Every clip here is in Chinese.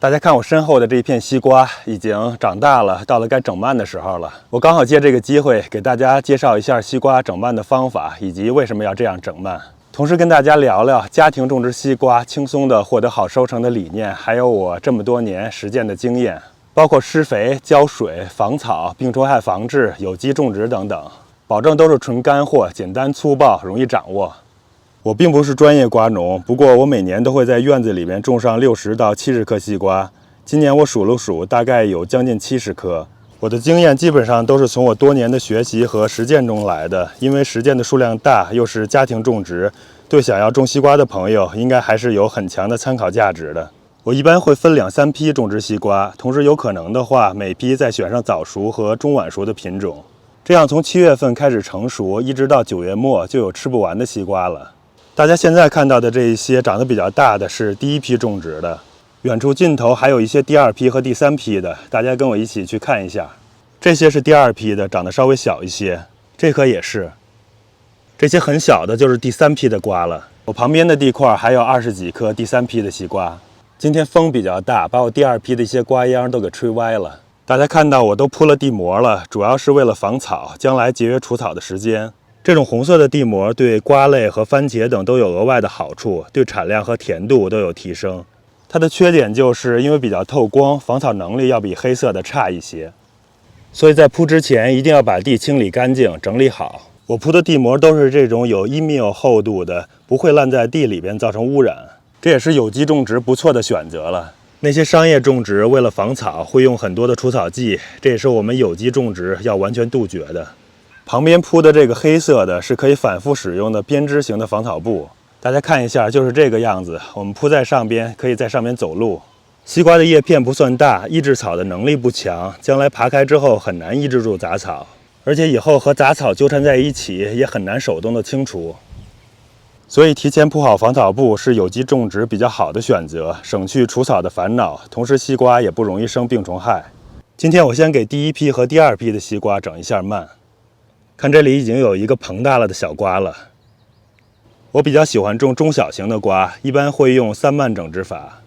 大家看我身后的这一片西瓜已经长大了，到了该整蔓的时候了。我刚好借这个机会给大家介绍一下西瓜整蔓的方法，以及为什么要这样整蔓。同时跟大家聊聊家庭种植西瓜轻松的获得好收成的理念，还有我这么多年实践的经验，包括施肥、浇水、防草、病虫害防治、有机种植等等，保证都是纯干货，简单粗暴，容易掌握。我并不是专业瓜农，不过我每年都会在院子里面种上60到70颗西瓜。今年我数了数，大概有将近70颗。我的经验基本上都是从我多年的学习和实践中来的，因为实践的数量大，又是家庭种植，对想要种西瓜的朋友应该还是有很强的参考价值的。我一般会分2、3批种植西瓜，同时有可能的话，每批再选上早熟和中晚熟的品种，这样从7月份开始成熟，一直到9月末就有吃不完的西瓜了。大家现在看到的这一些长得比较大的是第1批种植的，远处尽头还有一些第2批和第3批的，大家跟我一起去看一下。这些是第2批的，长得稍微小一些，这颗也是。这些很小的就是第3批的瓜了。我旁边的地块还有20几颗第3批的西瓜。今天风比较大，把我第2批的一些瓜秧都给吹歪了。大家看到我都铺了地膜了，主要是为了防草，将来节约除草的时间。这种红色的地膜对瓜类和番茄等都有额外的好处，对产量和甜度都有提升。它的缺点就是因为比较透光，防草能力要比黑色的差一些，所以在铺之前一定要把地清理干净，整理好。我铺的地膜都是这种有1mm厚度的，不会烂在地里边造成污染，这也是有机种植不错的选择了。那些商业种植为了防草会用很多的除草剂，这也是我们有机种植要完全杜绝的。旁边铺的这个黑色的是可以反复使用的编织型的防草布，大家看一下，就是这个样子。我们铺在上边，可以在上面走路。西瓜的叶片不算大，抑制草的能力不强，将来爬开之后很难抑制住杂草，而且以后和杂草纠缠在一起，也很难手动的清除。所以提前铺好防草布是有机种植比较好的选择，省去除草的烦恼，同时西瓜也不容易生病虫害。今天我先给第1批和第2批的西瓜整一下蔓。看这里已经有一个膨大了的小瓜了。我比较喜欢种中小型的瓜，一般会用3蔓整植法。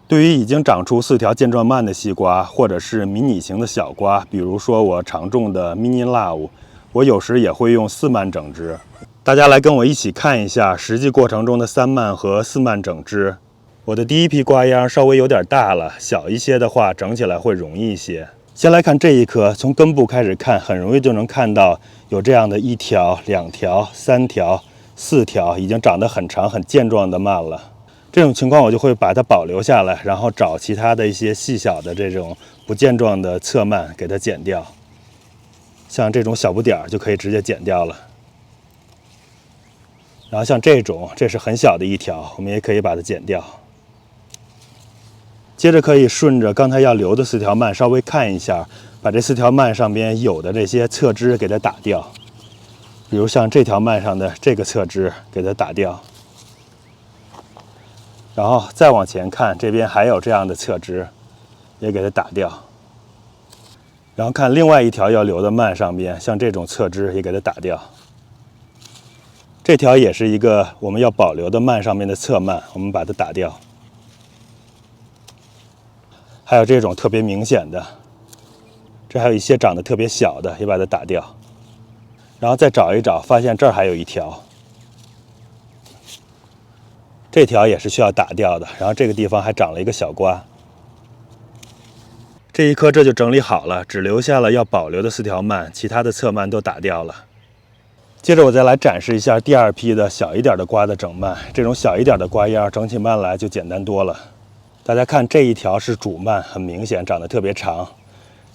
对于已经长出4条剑状蔓的西瓜，或者是迷你型的小瓜，比如说我常种的 mini love， 我有时也会用4蔓整植。大家来跟我一起看一下实际过程中的3蔓和4蔓整植。我的第1批瓜秧稍微有点大了，小一些的话整起来会容易一些。先来看这一颗，从根部开始看，很容易就能看到有这样的1条、2条、3条、4条，已经长得很长很健壮的蔓了。这种情况我就会把它保留下来，然后找其他的一些细小的这种不健壮的侧蔓给它剪掉。像这种小不点就可以直接剪掉了。然后像这种，这是很小的1条，我们也可以把它剪掉。接着可以顺着刚才要留的4条蔓稍微看一下，把这4条蔓上边有的这些侧枝给它打掉，比如像这条蔓上的这个侧枝给它打掉，然后再往前看，这边还有这样的侧枝，也给它打掉。然后看另外1条要留的蔓上边，像这种侧枝也给它打掉。这条也是一个我们要保留的蔓上面的侧蔓，我们把它打掉。还有这种特别明显的，这还有一些长得特别小的，也把它打掉。然后再找一找，发现这儿还有1条，这条也是需要打掉的。然后这个地方还长了一个小瓜。这一颗这就整理好了，只留下了要保留的4条蔓，其他的侧蔓都打掉了。接着我再来展示一下第2批的小一点的瓜的整蔓，这种小一点的瓜秧整起蔓来就简单多了。大家看这一条是主蔓，很明显长得特别长，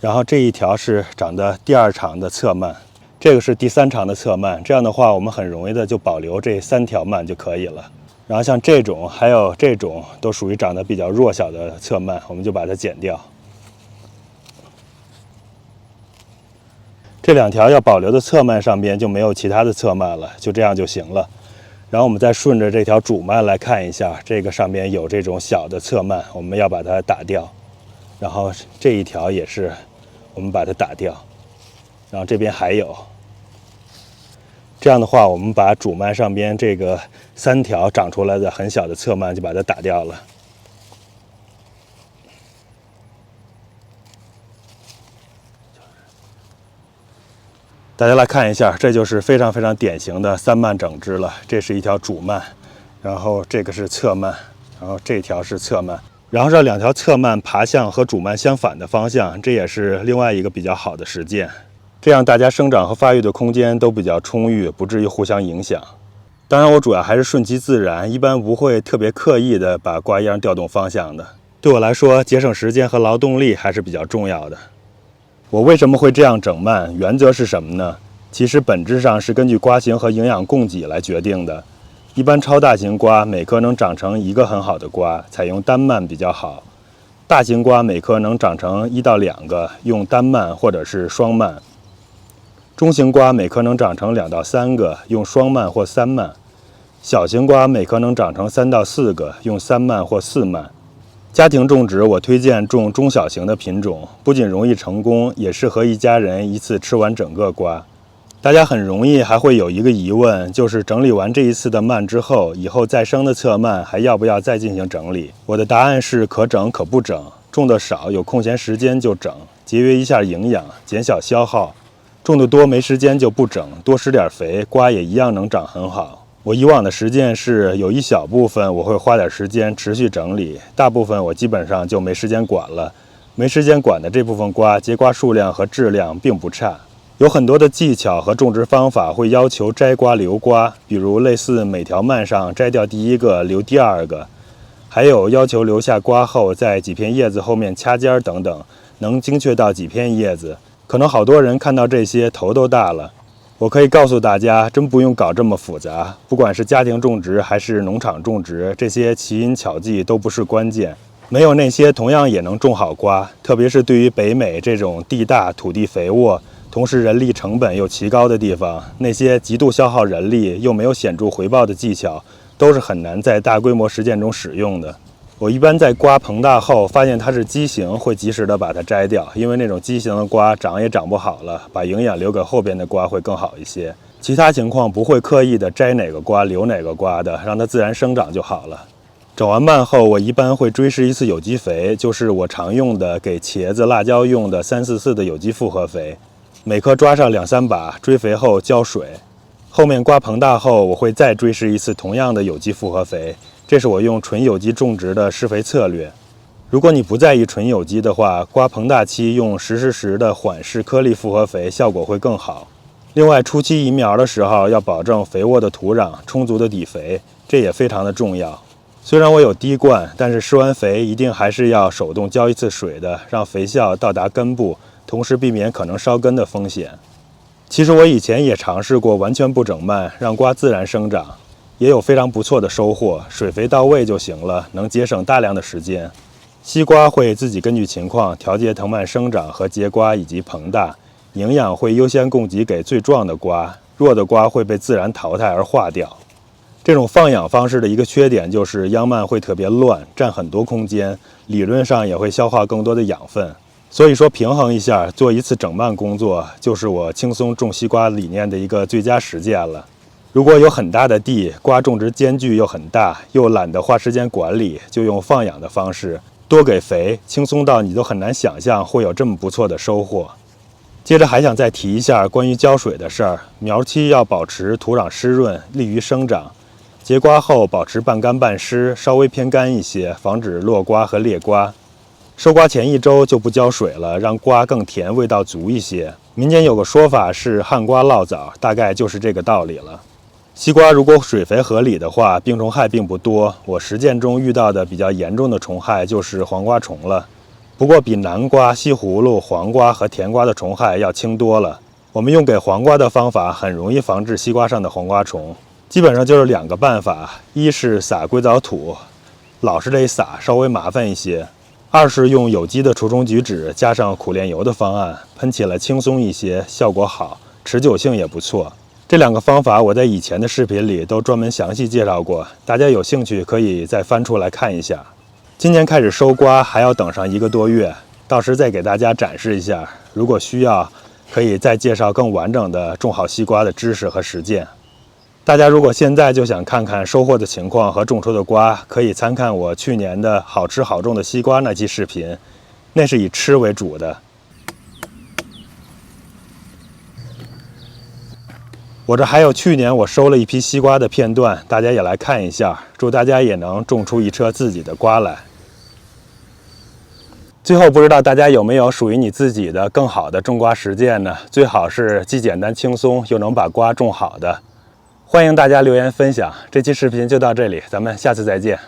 然后这一条是长得第2长的侧蔓，这个是第3长的侧蔓。这样的话我们很容易的就保留这3条蔓就可以了。然后像这种还有这种都属于长得比较弱小的侧蔓，我们就把它剪掉。这2条要保留的侧蔓上边就没有其他的侧蔓了，就这样就行了。然后我们再顺着这条主蔓来看一下，这个上边有这种小的侧蔓，我们要把它打掉。然后这一条也是，我们把它打掉。然后这边还有。这样的话，我们把主蔓上边这个3条长出来的很小的侧蔓就把它打掉了。大家来看一下，这就是非常非常典型的3蔓整枝了。这是一条主蔓，然后这个是侧蔓，然后这条是侧蔓，然后这2条侧蔓爬向和主蔓相反的方向，这也是另外一个比较好的实践。这样大家生长和发育的空间都比较充裕，不至于互相影响。当然，我主要还是顺其自然，一般不会特别刻意的把瓜秧调动方向的。对我来说，节省时间和劳动力还是比较重要的。我为什么会这样整蔓？原则是什么呢？其实本质上是根据瓜型和营养供给来决定的。一般超大型瓜每棵能长成1个很好的瓜，采用单蔓比较好。大型瓜每棵能长成1到2个，用单蔓或者是双蔓。中型瓜每棵能长成2到3个，用双蔓或3蔓。小型瓜每棵能长成3到4个，用3蔓或4蔓。家庭种植，我推荐种中小型的品种，不仅容易成功，也适合一家人一次吃完整个瓜。大家很容易还会有一个疑问，就是整理完这一次的蔓之后，以后再生的侧蔓还要不要再进行整理？我的答案是可整可不整，种的少有空闲时间就整，节约一下营养，减小消耗；种的多没时间就不整，多施点肥，瓜也一样能长很好。我以往的实践是，有一小部分我会花点时间持续整理，大部分我基本上就没时间管了。没时间管的这部分瓜，结瓜数量和质量并不差。有很多的技巧和种植方法会要求摘瓜留瓜，比如类似每条蔓上摘掉第1个，留第2个，还有要求留下瓜后在几片叶子后面掐尖等等，能精确到几片叶子。可能好多人看到这些头都大了。我可以告诉大家，真不用搞这么复杂，不管是家庭种植还是农场种植，这些奇淫巧技都不是关键。没有那些同样也能种好瓜，特别是对于北美这种地大土地肥沃，同时人力成本又奇高的地方，那些极度消耗人力又没有显著回报的技巧，都是很难在大规模实践中使用的。我一般在瓜膨大后发现它是畸形，会及时的把它摘掉，因为那种畸形的瓜长也长不好了，把营养留给后边的瓜会更好一些。其他情况不会刻意的摘哪个瓜留哪个瓜的，让它自然生长就好了。整完蔓后，我一般会追施一次有机肥，就是我常用的给茄子、辣椒用的344的有机复合肥，每棵抓上2-3把，追肥后浇水。后面瓜膨大后，我会再追施一次同样的有机复合肥。这是我用纯有机种植的施肥策略。如果你不在意纯有机的话，瓜膨大期用10/10的缓释颗粒复合肥效果会更好。另外，初期移苗的时候要保证肥沃的土壤、充足的底肥，这也非常的重要。虽然我有滴灌，但是施完肥一定还是要手动浇一次水的，让肥效到达根部，同时避免可能烧根的风险。其实我以前也尝试过完全不整蔓，让瓜自然生长。也有非常不错的收获，水肥到位就行了，能节省大量的时间。西瓜会自己根据情况调节藤蔓生长和结瓜以及膨大，营养会优先供给给最壮的瓜，弱的瓜会被自然淘汰而化掉。这种放养方式的一个缺点就是秧蔓会特别乱，占很多空间，理论上也会消耗更多的养分。所以说平衡一下，做一次整蔓工作，就是我轻松种西瓜理念的一个最佳实践了。如果有很大的地，瓜种植间距又很大，又懒得花时间管理，就用放养的方式，多给肥，轻松到你都很难想象会有这么不错的收获。接着还想再提一下关于浇水的事儿，苗期要保持土壤湿润，利于生长。结瓜后保持半干半湿，稍微偏干一些，防止落瓜和裂瓜。收瓜前1周就不浇水了，让瓜更甜，味道足一些。民间有个说法是旱瓜涝枣，大概就是这个道理了。西瓜如果水肥合理的话，病虫害并不多。我实践中遇到的比较严重的虫害就是黄瓜虫了，不过比南瓜、西葫芦、黄瓜和甜瓜的虫害要轻多了。我们用给黄瓜的方法很容易防治西瓜上的黄瓜虫，基本上就是2个办法：一是撒硅藻土，老是得撒，稍微麻烦一些；二是用有机的除虫菊酯加上苦楝油的方案，喷起来轻松一些，效果好，持久性也不错。这2个方法我在以前的视频里都专门详细介绍过，大家有兴趣可以再翻出来看一下。今年开始收瓜还要等上1个多月，到时再给大家展示一下，如果需要可以再介绍更完整的种好西瓜的知识和实践。大家如果现在就想看看收获的情况和种出的瓜，可以参看我去年的好吃好种的西瓜那期视频，那是以吃为主的。我这还有去年我收了一批西瓜的片段，大家也来看一下，祝大家也能种出一车自己的瓜来。最后，不知道大家有没有属于你自己的更好的种瓜实践呢？最好是既简单轻松又能把瓜种好的。欢迎大家留言分享。这期视频就到这里，咱们下次再见。